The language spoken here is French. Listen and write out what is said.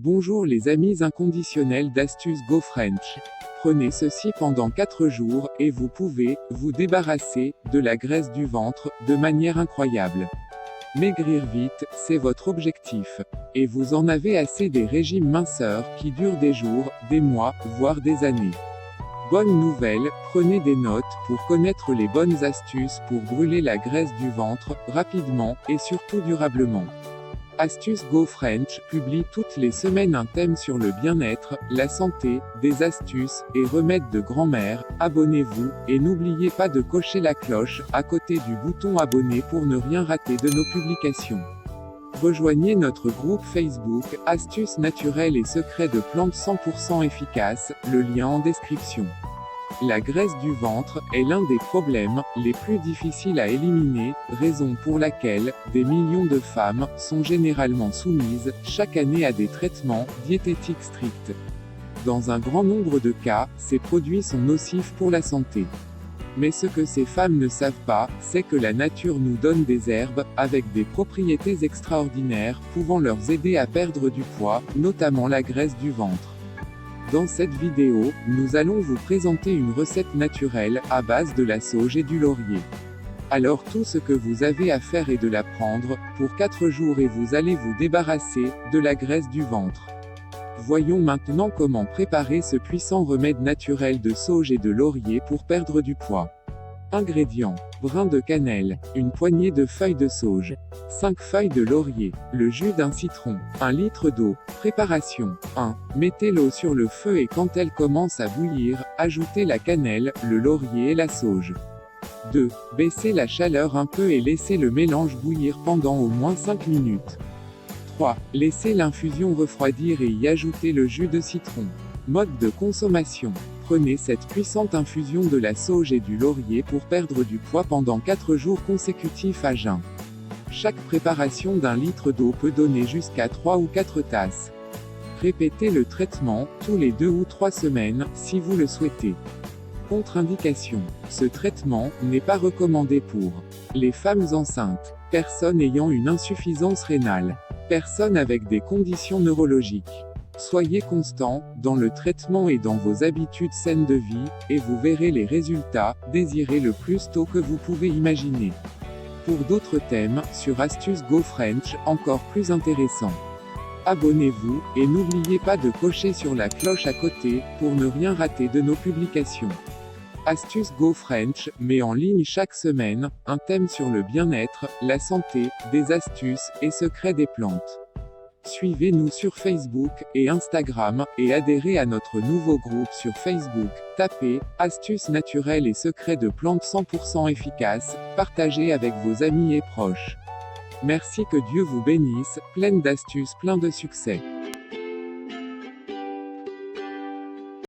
Bonjour les amis inconditionnels d'Astuces Go French. Prenez ceci pendant 4 jours, et vous pouvez vous débarrasser de la graisse du ventre de manière incroyable. Maigrir vite, c'est votre objectif. Et vous en avez assez des régimes minceurs qui durent des jours, des mois, voire des années. Bonne nouvelle, prenez des notes pour connaître les bonnes astuces pour brûler la graisse du ventre, rapidement, et surtout durablement. Astuces Go French publie toutes les semaines un thème sur le bien-être, la santé, des astuces, et remèdes de grand-mère. Abonnez-vous, et n'oubliez pas de cocher la cloche, à côté du bouton abonner pour ne rien rater de nos publications. Rejoignez notre groupe Facebook, Astuces naturelles et secrets de plantes 100% efficaces, le lien en description. La graisse du ventre est l'un des problèmes les plus difficiles à éliminer, raison pour laquelle des millions de femmes sont généralement soumises chaque année à des traitements diététiques stricts. Dans un grand nombre de cas, ces produits sont nocifs pour la santé. Mais ce que ces femmes ne savent pas, c'est que la nature nous donne des herbes, avec des propriétés extraordinaires, pouvant leur aider à perdre du poids, notamment la graisse du ventre. Dans cette vidéo, nous allons vous présenter une recette naturelle, à base de la sauge et du laurier. Alors tout ce que vous avez à faire est de la prendre, pour 4 jours et vous allez vous débarrasser de la graisse du ventre. Voyons maintenant comment préparer ce puissant remède naturel de sauge et de laurier pour perdre du poids. Ingrédients: brin de cannelle, une poignée de feuilles de sauge, 5 feuilles de laurier, le jus d'un citron, 1 litre d'eau. Préparation: 1. Mettez l'eau sur le feu et quand elle commence à bouillir, ajoutez la cannelle, le laurier et la sauge. 2. Baissez la chaleur un peu et laissez le mélange bouillir pendant au moins 5 minutes. 3. Laissez l'infusion refroidir et y ajoutez le jus de citron. Mode de consommation: prenez cette puissante infusion de la sauge et du laurier pour perdre du poids pendant 4 jours consécutifs à jeun. Chaque préparation d'1 litre d'eau peut donner jusqu'à 3 ou 4 tasses. Répétez le traitement, tous les 2 ou 3 semaines, si vous le souhaitez. Contre-indication: ce traitement n'est pas recommandé pour les femmes enceintes, personnes ayant une insuffisance rénale, personnes avec des conditions neurologiques. Soyez constant dans le traitement et dans vos habitudes saines de vie, et vous verrez les résultats désirés le plus tôt que vous pouvez imaginer. Pour d'autres thèmes, sur Astuces Go French, encore plus intéressants. Abonnez-vous, et n'oubliez pas de cocher sur la cloche à côté, pour ne rien rater de nos publications. Astuces Go French met en ligne chaque semaine un thème sur le bien-être, la santé, des astuces et secrets des plantes. Suivez-nous sur Facebook et Instagram, et adhérez à notre nouveau groupe sur Facebook. Tapez « Astuces naturelles et secrets de plantes 100% efficaces », partagez avec vos amis et proches. Merci, que Dieu vous bénisse, pleine d'astuces, plein de succès.